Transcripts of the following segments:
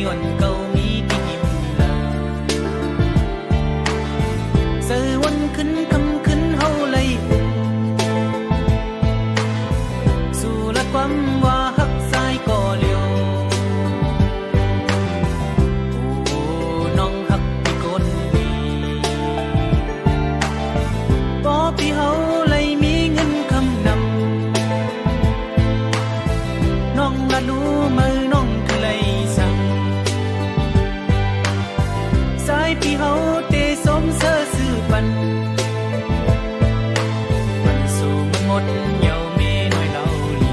อ่อนเก่ามีที่ยิ้มลาเสือวันขึ้นคำขึ้นเฮาเลยสู่ละความว่าหักสายก่อเลี้ยวโอ้น้องหักพี่คนดีบ่พี่เฮาเลยมีเงินคำนำน้องละรู้มือน้องคือเลยสั่งสายพี่เฮาเตสมเสือซื้อปันมันสู่มันหมดเหยาเมน้อยเล่าลี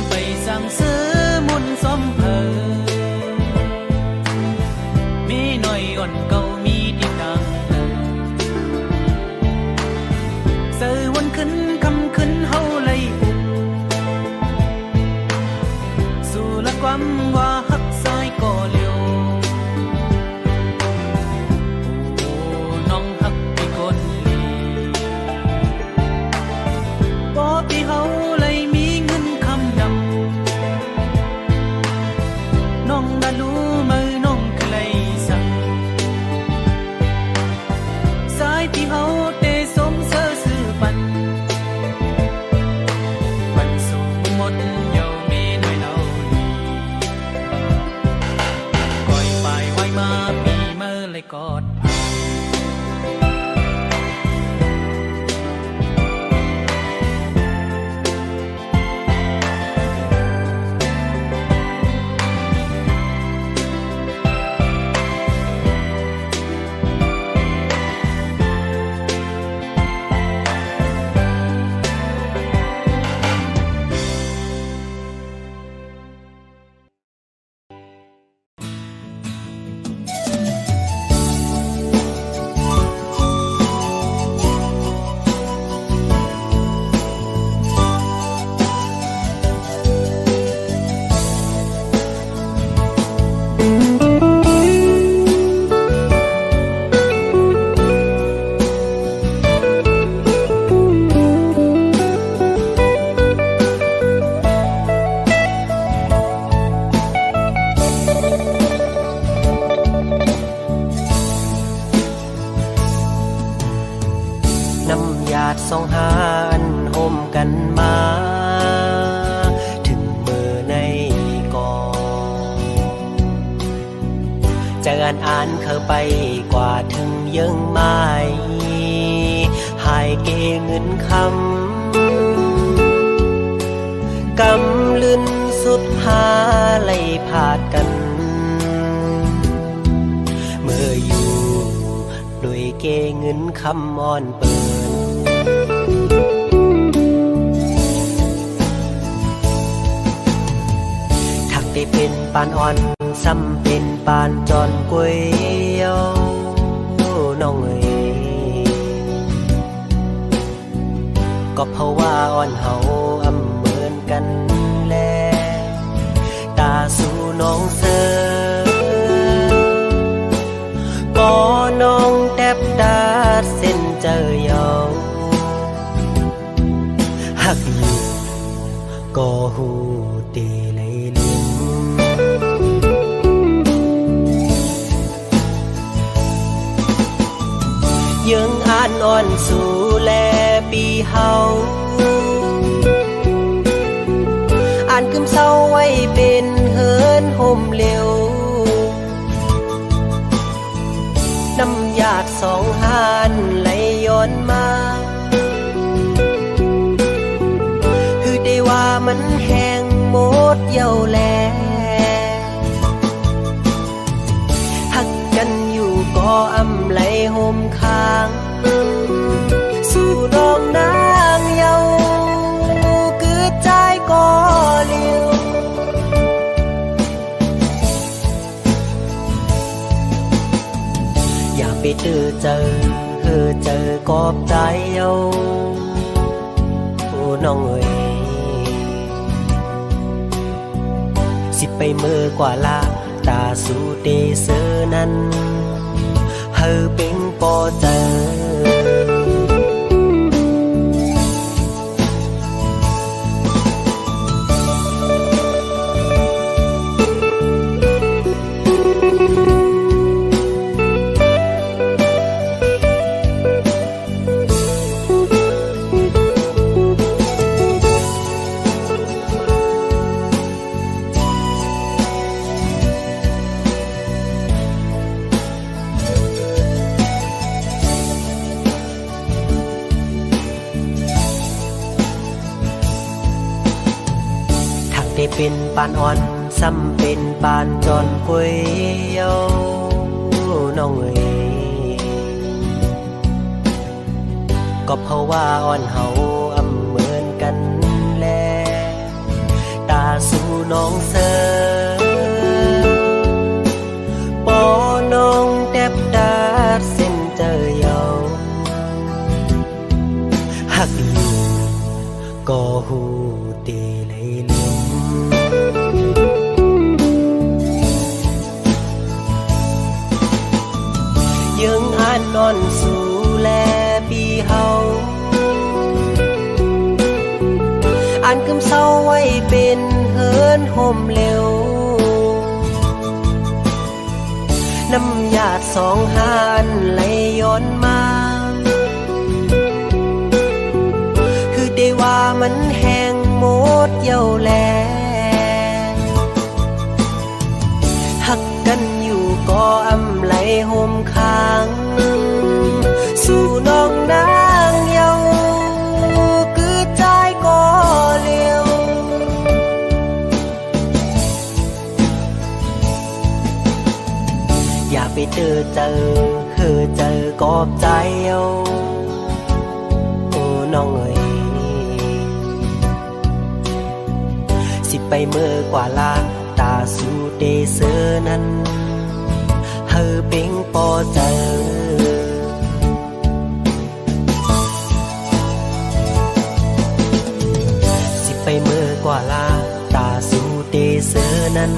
ไปสั่งซื้อมุนสมเพอมีหน่อยอ่อนเก่ามีที่ดังเสือวันขึ้นคำขึ้นเฮาเลยอุบสู่ละความว่าหักสายก่อเลี้ยวโอ้น้องหักพี่คนลีบ่พี่เฮาเลยมีเงินคำดำน้องน่ะรู้มือน้องคือเลยสั่งสายพี่เฮาเตสมเสือซื้อปันมันสู่หมดเหยาเมน้อยเล่าลีก่อยไปไว้มาปีเมื่อเลยกอดน้ำหยาดสองหานห่มกันมาถึงมือในก่อนจะอ่านเข้าไปกว่าถึงยังไม่หายเกเงินคำกำลืนสุดหาไล่ผาดกันเมื่ออยู่ด้วยเกเงินคำอ่อนเปิดทักได้เป็นปานอ่อนซ้ำเป็นปานจอนกวยเยาน้องเอ๋ยก็เพราะว่าอ่อนเฮาอำเหมือนกันแลตาสู่น้องเสือก็น้องแทบดาดเส้นเจอยองหักอยู่ก็หูตีเลยลืมยังอ่านอ่อนสู่แลปีเฮาอ่านกึมเศร้าไว้เป็นเฮินห่มเร็วน้ำหยาดสองหานไหลย้อนมาคือได้ว่ามันแห้งหมดเย้าแลหักกันอยู่ก็อำไหลห่มค้างสู่น้องนางเยาคือใจก็เลี้ยวอย่าไปเจอกอบใจเอา น้องเอ๋ยสิไปเมื่อกว่าลาตาสู่เตเซอนั้นเฮอเป็นปอเจอได้เป็นปานอ่อนซ้ำเป็นปานจอนป่วยเยาน้องเอ๋ยก็เพราะว่าอ่อนเฮาอำเหมือนกันแลตาสู่น้องเสอปอน้องแทบดาดเส้นเจอเยาหักอยู่ก็หูเตเลยลืมยังอ่านนอนสู่แลปีเฮาอ่านคำเศร้าไว้เป็นเฮินห่มเร็วน้ำหยาดสองหานไหลย้อนมาคือได้ว่ามันแห้งหมดเย้าแลหักกันอยู่ก็อำไหลห่มค้างสู่น้องนางเยาคือใจก็เลี้ยวอย่าไปเจอคือเจอกอบใจเอาโอ้น้องเอ๋ยสิไปเมื่อกว่าลาตาสู่เตเซอนั้นเฮอเป็งปอเจอสิไปเมื่อกว่าลาตาสู่เตเซอนั้น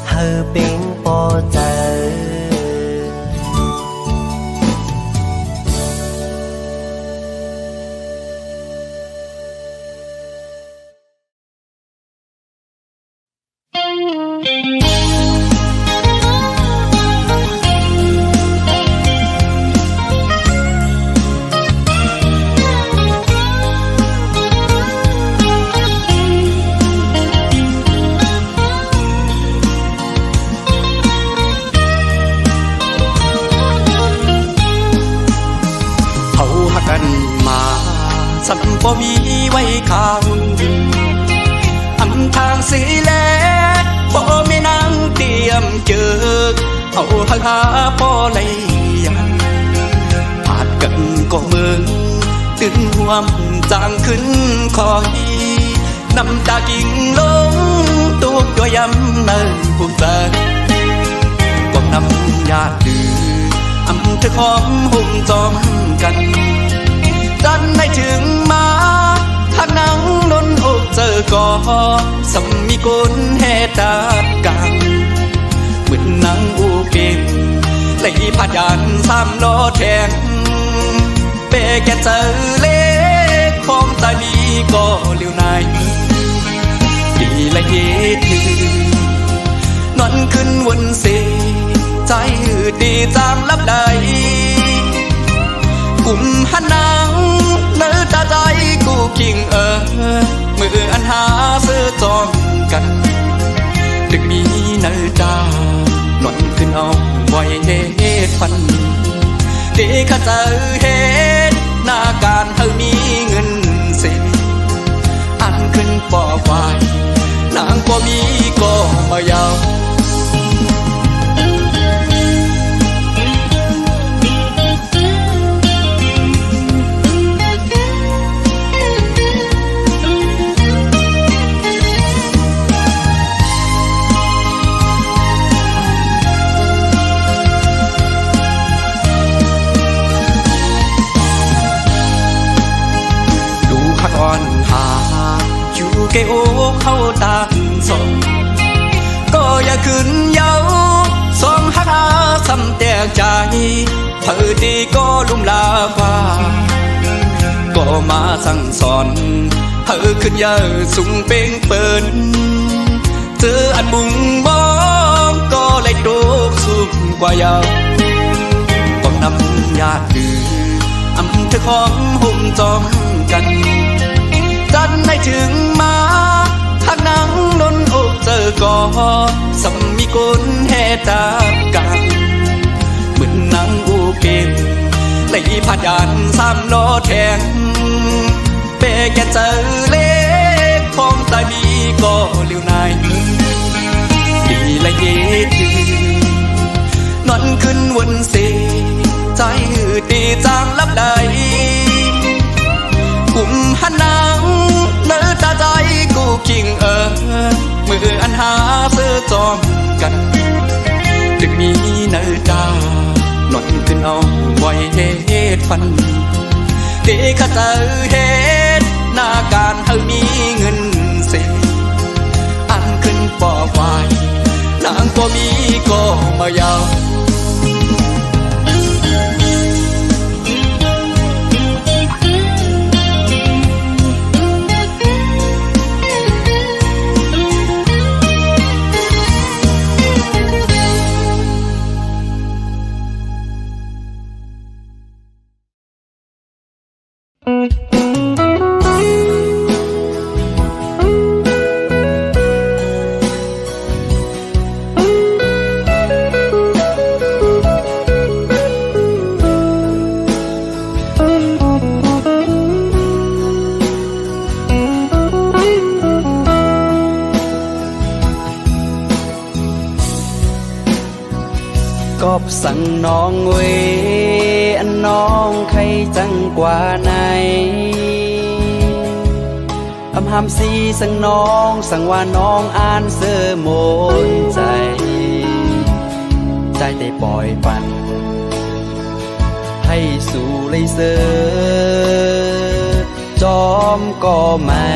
เฮอเป็งปอเจอสัมบ่มีไว้ข้างอำทางสีแลบ่มีนางเตรียมเจอเอาหักหาบ่เลยยังผาดกันก็เมืองตึงห่วมจางขึ้นคอยน้ำตากิ่งลงตุกด้วยยำเนินผู้ใจกองน้ำญาติดื้ออำเธอหอมหุ่มจอมกันจันให้ถึงมาทางนังนนอกเจอก่อสมีกุลเหตุดาบกันเหมือนนางอูเก่งเลยพัดยันสามล้อแทงเปแกเจอเล็กของตาดีก็เลี้ยวในดีละเอียดนอนขึ้นวนเสียใจดีจางลับใดกุมหันนางเนื้อตาใจกูกิ่งมืออันหาเสื้อจองกันดึกมีเนื้อตาหนอนขึ้นเอาไว้เฮ็ดฟันดีข้าเจอเฮ็ดหน้าการเธอมีเงินเสียอันขึ้นปอไฟนางก็มีก็มายาว เกโอเข้าตาสองก็อย่าขึ้นเย้าสองหักอาซ้ำแตกใจเธอดีก็ลุ่มลาฟ้าก็มาสั่งสอนเธอขึ้นเยอะสูงเป่งเปินเธออันบุงมองก็เลยโดกสุดกว่ายาวก็นำญาติดื้ออำเธอของหุ่มจอมกันจันได้ถึงมาทักนังนนอกเจอก่อสมีกุลแห่ตากันเหมือนนางอูเก่งเลยพัดยานสามล้อแทงเปแกเจอเล็กพองตามีก็เลี้ยวนายดีละเย็ดนอนขึ้นวันเสีใจดีจางลับไหลกุมหันนางเนื้อตาใจกูคิงมืออันหาเสื้อจอมกันจึงมีเนื้อตานอนขึ้นเอาไว้เหตุฟันเด็กข้าเจอเหตุหน้าการเธอมีเงินเสียอันขึ้นปอไฟนางก็มีก็มายาวกอบสั่งน้องเวอันน้องใครจังกว่าไหนอำหามสีสั่งน้องสั่งว่าน้องอ่านเสื้อโมนใจใจได้ปล่อยปันให้สู่เลยเสือจอมก็ไม่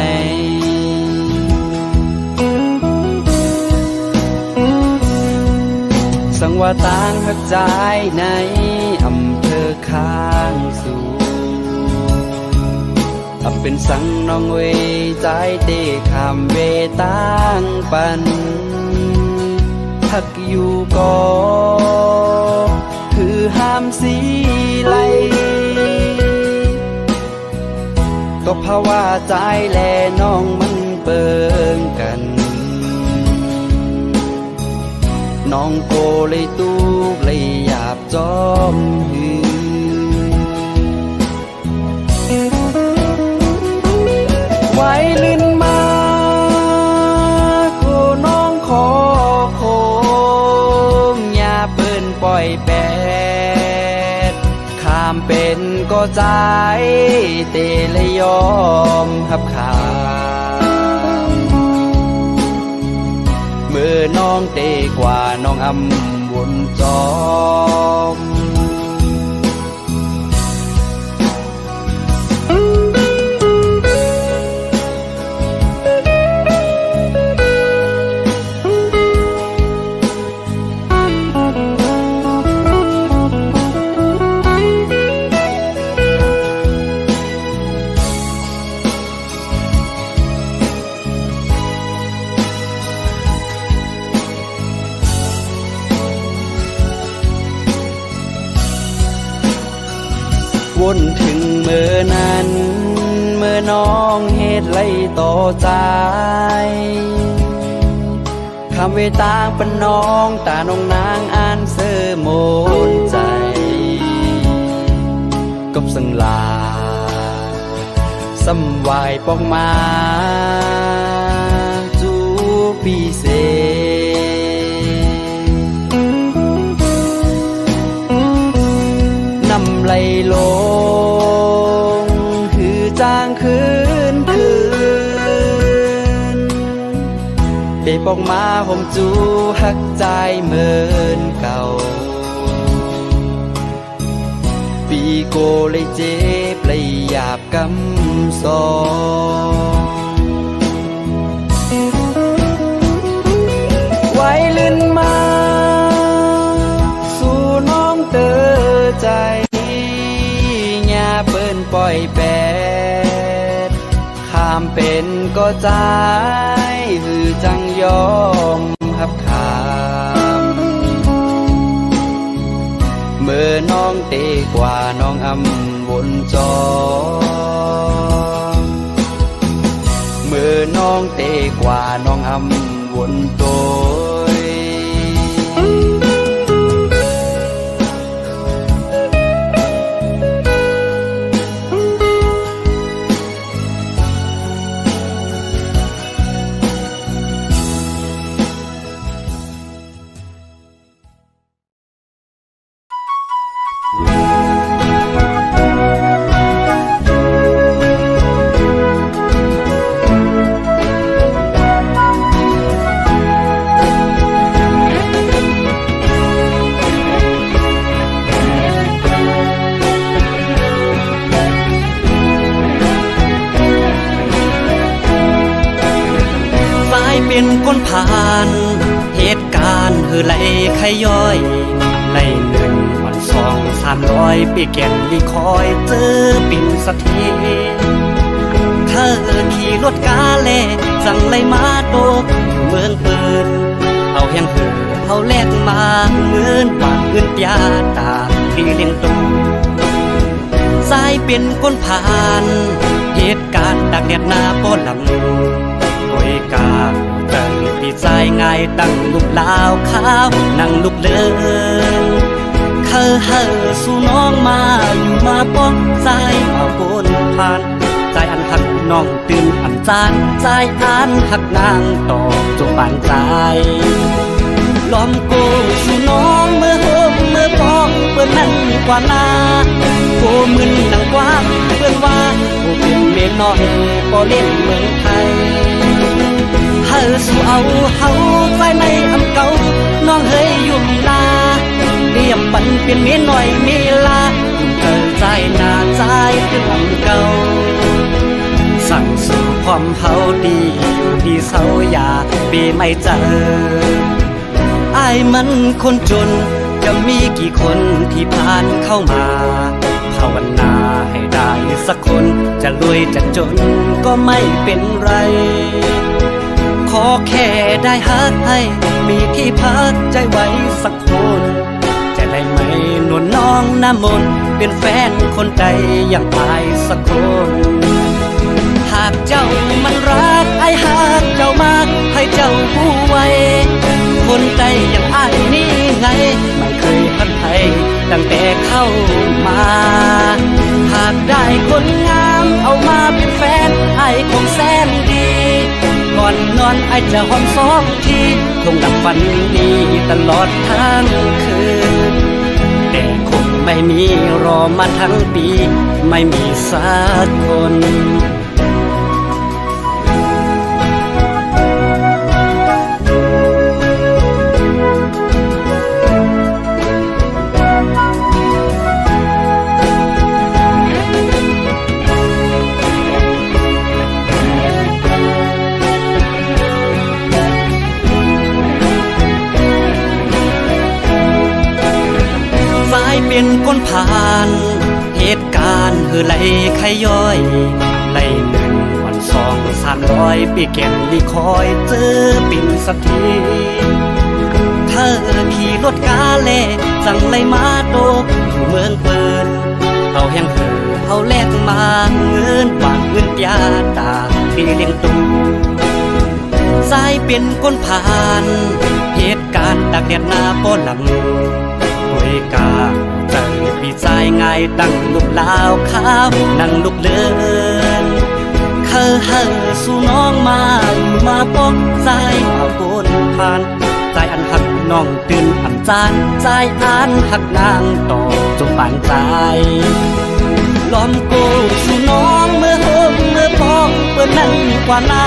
สั่งว่าต่างหักใจในอำเภอข้างสู่อำเป็นสั่งน้องเวใจเตะคำเวต่างปันหักอยู่ก็คือห้ามสีไหลก็เพราะว่าใจแลน้องมันเปิงกันน้องโกเลยตูกเลยหยาบจอมหือไว้ลิ้นมาโกน้องขอโคมอย่าเปิ้นปล่อยแปดข้ามเป็นก็ใจเตเลยยอมหับขาเมื่อน้องเตกว่าน้องอำวนจอมวนถึงเมื่อนั้นเมื่อน้องเหตุไล่ต่อใจคำเวตางเป็นน้องตาน้องนางอ่านเสื้อโมนใจกบสังลาสำวายปองมาจูปีเซนำไหลลงคือจางคืนเปปอกมาผมจูหักใจเหมือนเก่าปีโกเลยเจ็บเลยหยาบกำสอง ปล่อยแปดข้ามเป็นก็ใจหือจังยอมหับขามเมื่อน้องเตกว่าน้องอำวนจอเมื่อน้องเตกว่าน้องอำวนโตยเป็นคนผ่านเหตุการณ์ไหลขย้อยไหลหนึ่งวันสอง300ปีแก่นลีคอยเจอปิ่นสะเทเธอขี่รถกาแลสั่งไล่มาโดกเมืองปืนเอาแห่งเหือเอาแลกมาเงินบาทเงินยาตาที่เลี้ยงตูสายเป็นคนผ่านเหตุการณ์ดักแดดหน้าป้อนลำโอยกาจังปีใจง่ายตั้งลูกลาวขาวนั่งลูกเลินเคยเฮอสู่น้องมาอยู่มาป้องใจมาบนผ่านใจอันหักน้องตื่นอันจานใจอันหักนางต่อจงบานใจล้อมโกสู่น้องเมื่อโฮมเมื่อพองเปื้อนนั่นกว่านาโกมึนนังกว้างเปื้อนว่าโกเป็นเมียน้อยบ่เล่นเมืองไทยเฮาสู่เอาเฮาไฟในอำเก่าน้องเฮยอยู่มีลาเตรียมปันเป็นเมียน้อยมีลาเกิดใจหน้าใจเป็นอำเก่าสั่งสู่ความเฮาดีอยู่ดีเศร้าอย่าปีไม่เจออายมันคนจนจะมีกี่คนที่ผ่านเข้ามาภาวนาให้ได้สักคนจะรวยจะจนก็ไม่เป็นไรขอแค่ได้ฮักให้มีที่พักใจไว้สักคนจะได้ไหมนวลน้องน้ำมนต์เป็นแฟนคนใจอย่างอายสักคนหากเจ้ามันรักไอ้หากเจ้ามากให้เจ้าผู้ไว้คนใจอย่างอายนี่ไงไม่เคยพันไทยตั้งแต่เข้ามาหากได้คนงามเอามาเป็นแฟนไอ้คงแสนดีก่อนนอนไอ้จะหอมสองทีคงดับฝันดีตลอดทั้งคืนแต่คงไม่มีรอมาทั้งปีไม่มีสักคนเป็นคนผ่านเหตุการณ์ไหลขย้อยไหลหนึ่งวันสอง300ปีแก่นลีคอยเจอปิ่นสะเทเธอขี่รถกาแลสั่งไล่มาโดกอยู่เมืองปืนเอาแห่งเหือเอาแลกมาเงินบาทเงินยาตาที่เลี้ยงตูสายเป็นคนผ่านเหตุการณ์ดักแดดหน้าป้อนลำโอยกาจังปีใจง่ายตั้งลูกลาวขาวนั่งลูกเลินเคยเฮอสู่น้องมาอยู่มาป้องใจมาบนผ่านใจอันหักน้องตื่นอันจานใจอันหักนางต่อจงบานใจล้อมโกสู่น้องเมื่อโฮมเมื่อพองเปื้อนนั่นกว่านา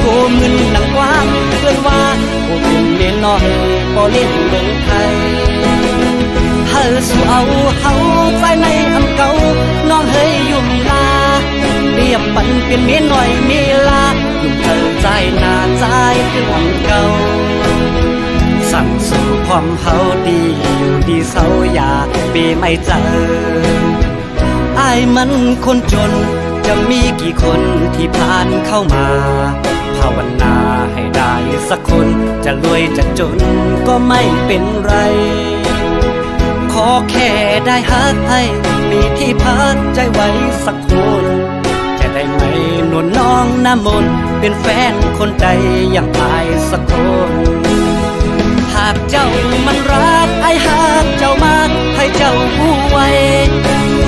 โกมึนนังกว้างเปื้อนว่าโกเป็นเมียน้อยบ่เล่นเมืองไทยเฮาสู่เอาเฮาไฟในอำเก่าน้องเฮยอยู่มีลาเตรียมปันเป็นเมียน้อยมีลาอยู่เธอใจหน้าใจเป็นอำเก่าสั่งสู่ความเฮาดีอยู่ดีเศร้าอย่าปีไม่เจออ อ้ายมันคนจนจะมีกี่คนที่ผ่านเข้ามาภาวนาให้ได้สักคนจะรวยจะจนก็ไม่เป็นไรขอแค่ได้ฮักให้มีที่พักใจไว้สักคนจะได้ไหมหนุนน้องน้ำมนต์เป็นแฟนคนใจอย่างอายสักคนหากเจ้ามันรักไอ้หากเจ้ามาให้เจ้าผู้ไว้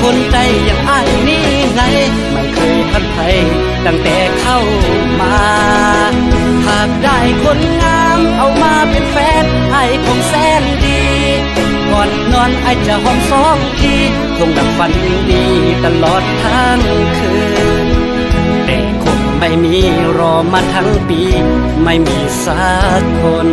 คนใจอย่างอ้ายนี่ไงไม่เคยทัดไทยตั้งแต่เข้ามาหากได้คนงามเอามาเป็นแฟนไอ้คงแสนดีก่อนนอนไอ้จะหอมสองทีคงดับฝันดีตลอดทั้งคืนแต่คงไม่มีรอมาทั้งปีไม่มีสักคน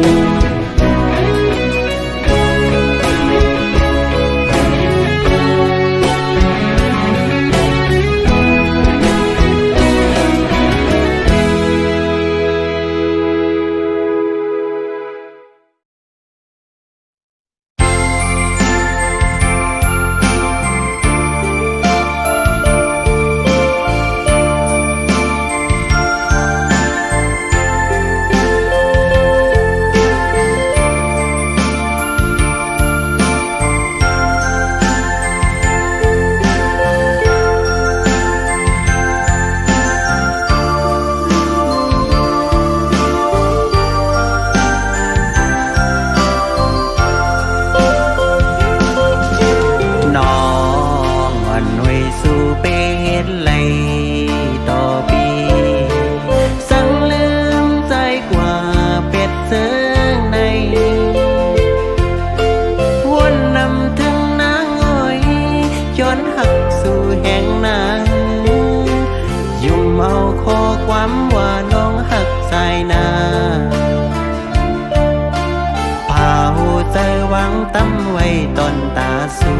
ตั้มไว้ตอนตาสู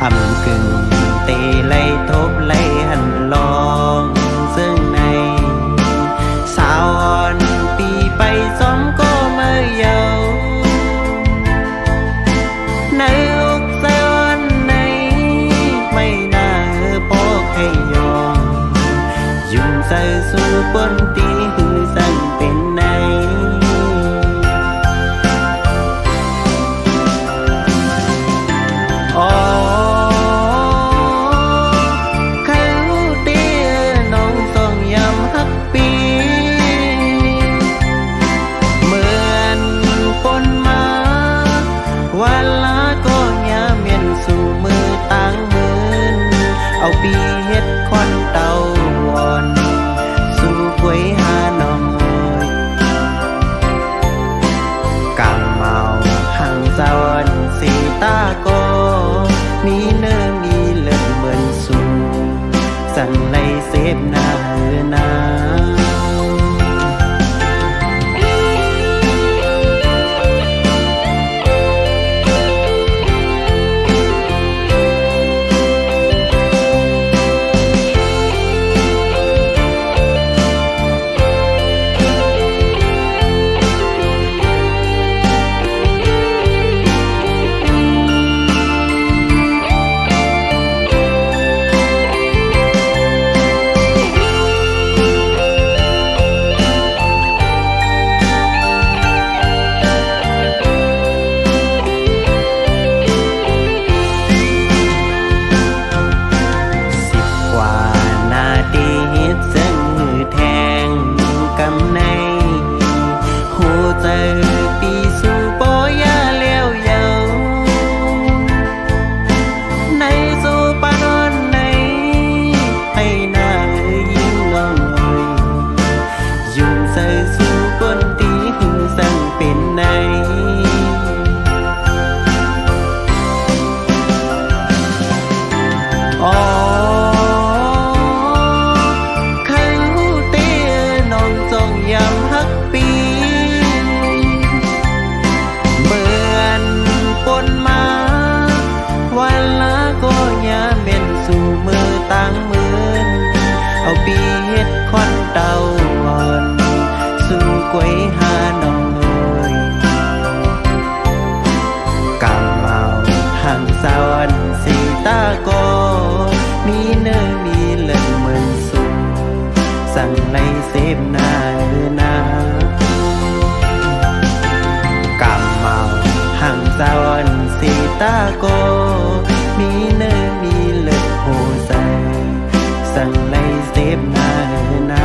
อำกึ่งเตไลทบไลหันลองซึ่งในสาวอ่อนปีไปซ้อมก็เมื่อเยาในอกสะอ่อนในไม่น่าพกให้ยอมยุ่งใส่สู่บนตีหือสั่งเป็นในเอาปีเฮ็ดควันเตาอ่อนสู่กวยหาน้องเอ๋ยกำเมาหังสะอ่อนสีตาก็มีเนื้อมีเลือดเหมือนสูสั่งไล่เสพหน้าหือนาปีเฮ็ดควันเตาอ่อนสู่กวยหาน้องเอ๋ยกำเมาหังสะอ่อนสี สั่งไล่เสพหน้านา กำเมาห่างสาวอันสีตาโกมีเนยมีเลือดโหใสสั่งไล่เสพหน้านา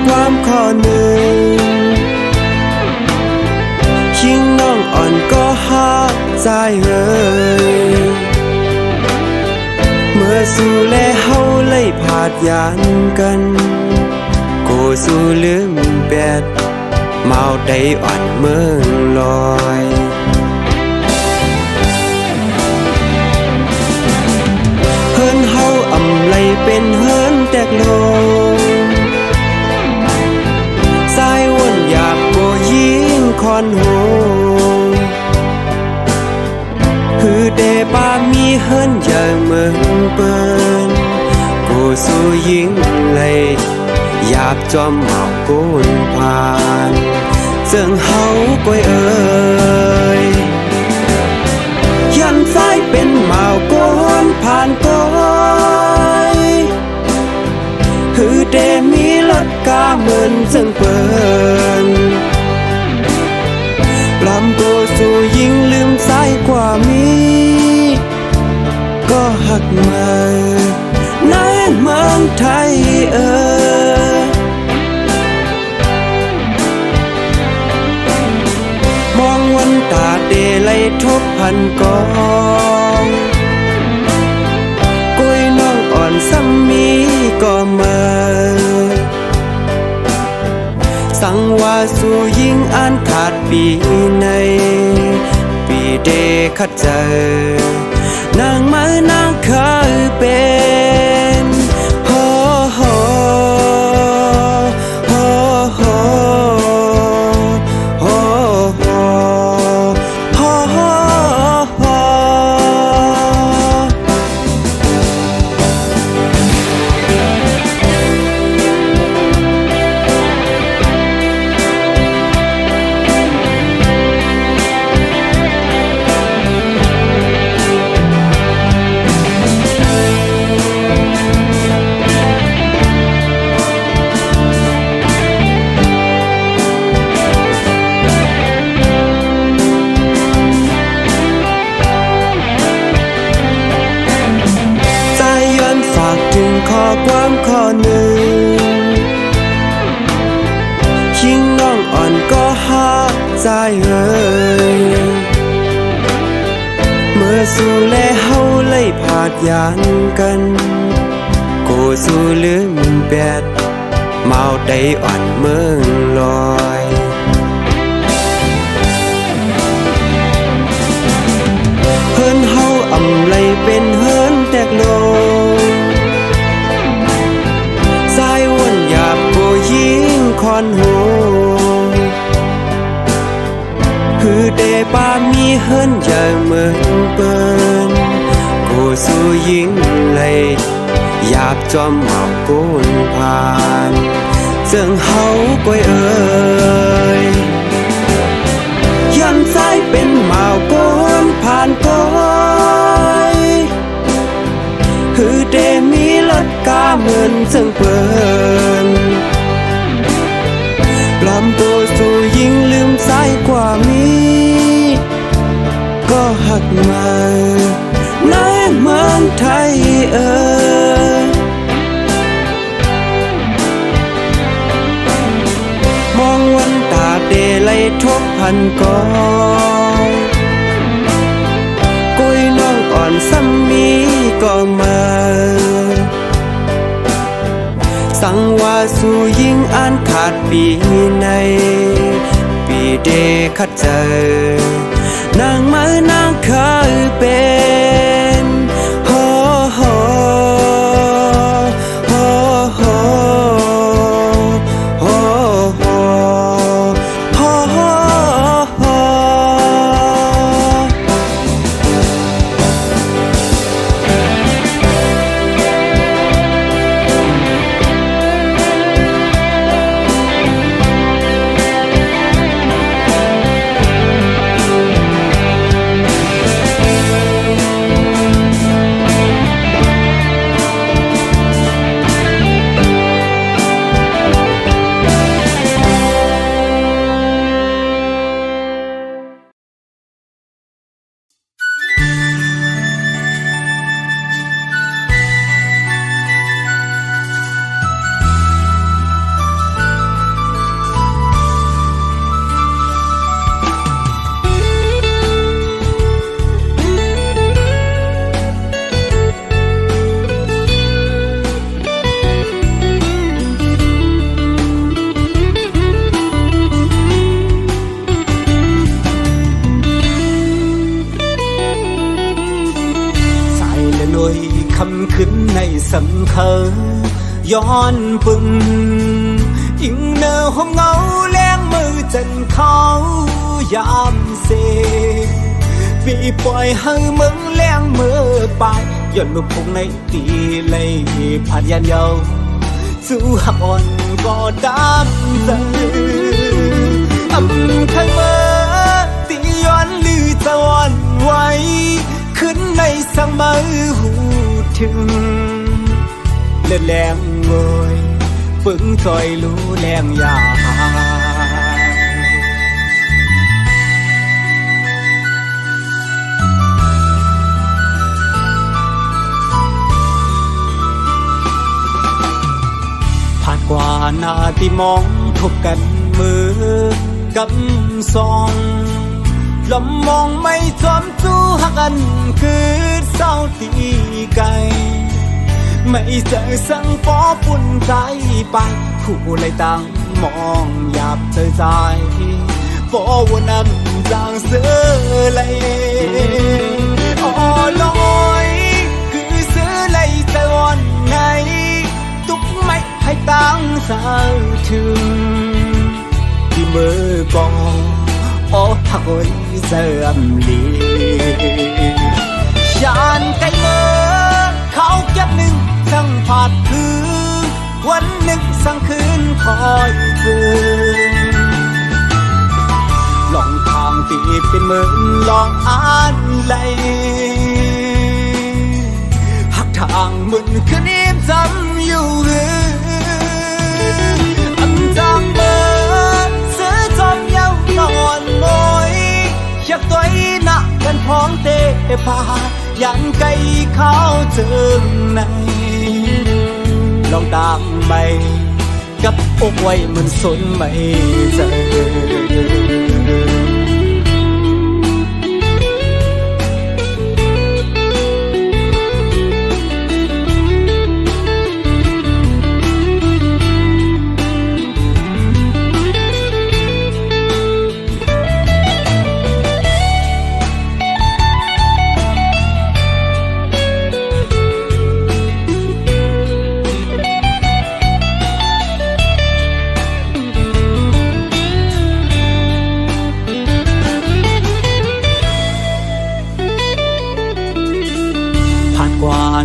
ความข้อหนึ่งยิ่งน้องอ่อนก็หักใจเอ่ยเมื่อสู่แลเฮาเลยผาดยานกันกูสู่ลืมแปดเมาได้อ่อนเมืองลอยเฮินเฮาอำไลเป็นเฮินแตกโลสายวนหยาบบ่ยิงคอนโหฮือเดป้ามีเฮินใหญ่เมืองเปิ้นกูสู้ยิงเลยหยาบจอมเมาโกนผ่านเจิงเฮาก้อยเอ่ยยันสายเป็นเมาโกนผ่านก้อยฮือเดมีรถกาเหมือนจึงเปิ้นปลำโกสู่ยิงลืมสายกว่ามีก็หักมาในเมืองไทยมองวันตาเดไลทบพันกองกุยน้องอ่อนซ้ำมีก็มาสั่งว่าสู่ยิงอ่านขาดปีในปีเดขัดเจอนางมานางเคยเป็นโฮโฮโฮโฮโฮโฮโฮโฮข้อความข้อหนึ่งยิ่งน้องอ่อนก็หักใจเอ่ยเมื่อสู่แลเฮาเลยผาดยานกันกูสู่ลืมแปดเมาได้อ่อนเมืองลอยเฮินเฮาอำไลเป็นเฮินแตกโลสายวนหยาบบ่ยิงคอนโหฮือเดป้ามีเฮินใหญ่เมืองเปิ้นกูสู้ยิงเลยหยาบจอมเมาโกนผ่านเจิงเฮาก้อยเอ่ยยันสายเป็นเมาโกนผ่านก้อยฮือเดมีรถกาเหมือนจึงเปิ้นปลำตัวสู่ยิงลืมสายกว่ามีก็หักมาในเมืองไทย ทบพันกองกุยน้องอ่อนซ้ำมีก็มาสังว่าสู่ยิ่งอ่านขาดปีในปีเดคัดเจอนางมานางเคยเป็นโฮโฮโฮโฮโฮโฮโฮโฮ คำขึ้นในสังเคอย้อนปึงอิงเนอห้องเงาแรงมือจันเขายามเสปีปล่อยให้มึงแรงมือไปย้อนมือพงในตีเลยผ่านยันเยาสู้หักอ่อนก็ดำใจอำข้างเมื่อตีย้อนลือจะวันไว้ขึ้นในสังมือหูถึงเลือดแรงโวยปึงถอยรู้แรงยาผ่านกว่าหน้าที่มองทบกันมือกำซองลำมองไม่จอมจู้หักกันคือเศร้าตีไกลไม่เจอสังปอปุ่นใจไปคู่เลยตั้งมองหยาบเธอใจปอวันน้ำจางเสือเลยอ๋อลอยคือเสือเลยแต่วันไหนตุกไม่ให้ตั้งสาวถึงที่มือกองอ๋อหักไว้เสื่อมลียานไกลเมื่อเขาเก็บหนึ่งสั่งผาดคือวันหนึ่งสั่งคืนคอยคืนลองทางตีเป็นเหมือนลองอ่านเลยหักทางมึนคืนนี้จำอยู่อันจางเมื่อเสือจอมเย้านอนมอยอยากตัวหนักกันพร้อมเตะพายันไกลเขาเจอในลองตามไปกับอกไว้มันสนไม่เจอ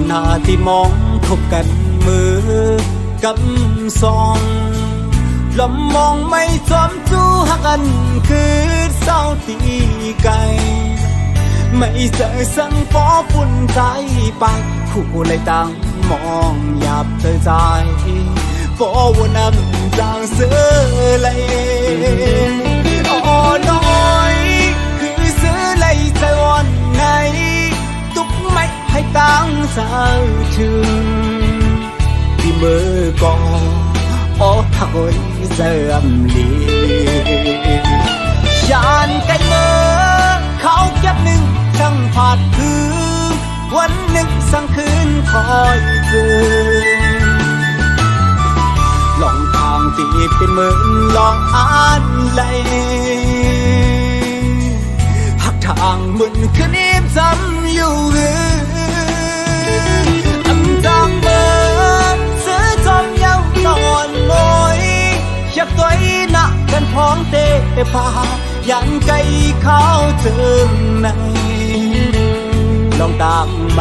หน้าที่มองทบกันมือกำซองลำมองไม่จอมจู้หักกันคือเศร้าตีไกลไม่เจอสังปอปุ่นใจไปคู่เลยตั้งมองหยาบเธอใจปอวันน้ำจางเสือเลยอ๋อน้อยคือเสือเลยใจวันไหนตุกไม่ให้ตั้งสาวถึงที่มือกองอ๋อหักไว้เสื่อมลี ยานไก่เมื่อเขาเก็บหนึ่งช่างผาดคือวันหนึ่งสั่งคืนคอยเธอลองทางที่เป็นเหมือนลองอ่านเลยหักทางเหมือนคืนนี้จำอยู่หรือทางเมื่อซื้อจอมเย้านอนน้อยอยากตัวหนักกันพ้องเตะพายันไก่เข้าเติมในลองตามไป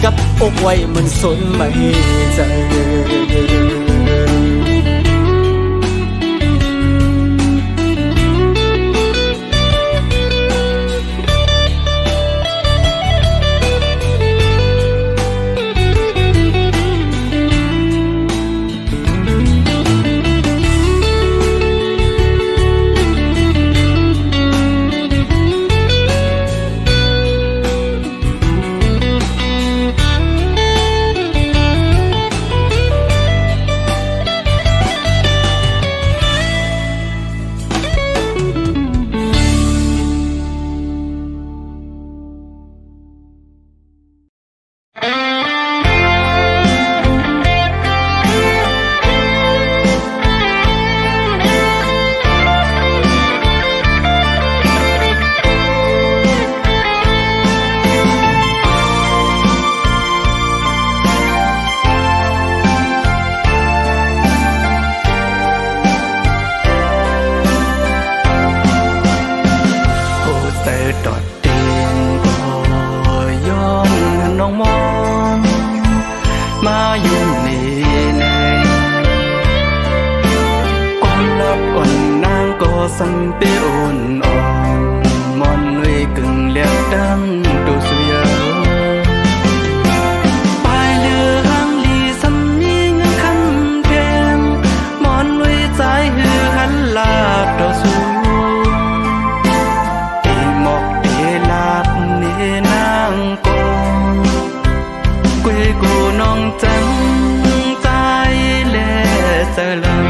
กับอกไว้มันสนไม่ใจสันเปโอนอ่อนมอนนุยกึ่งเลียกดังดูสุยาปลายเรือหางลีสัมมีเงินคำแพงมอนนุยใจหือหันลาบดอสูเอหมอกเอลาบเนนางกองกุยกูน้องจังใจแลเจลัง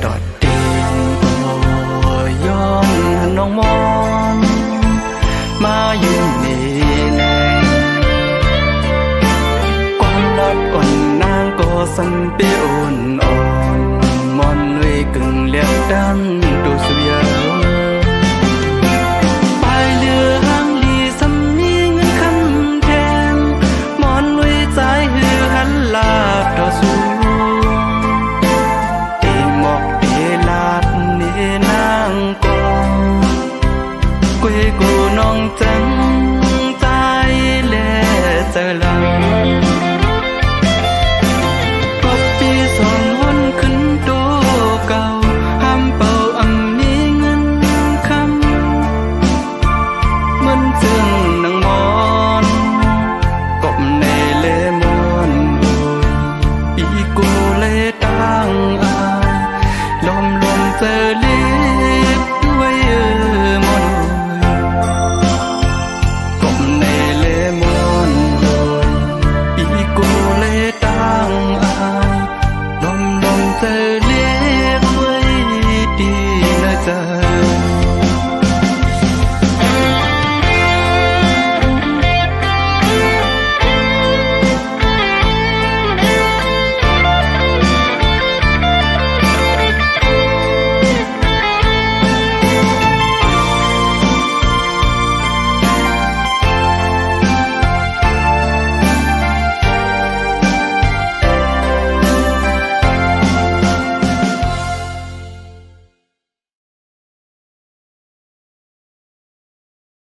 ดอดเด่นโอยอมน้องมอนมาอยู่นี่แน่ความรักอ่อนนางก็สันเปโอนอ่อนมอนนุยกึ่งเลียกดังดูสุยาปลายเรือหางลีสัมมีเงินคำแทงมอนนุยใจหือหันลาบดอสูกูน้องจังใจแลเจลังก็ปีสองวนขึ้นโตเก่าห้ามเป่าอำมีเงินคำมันจึงนางมอนกบในเลมอนโอยปีกูเลตั้งอายลมเจอเล็กไว้มอนเธอเรียกไว้ดีนะจ๊ะ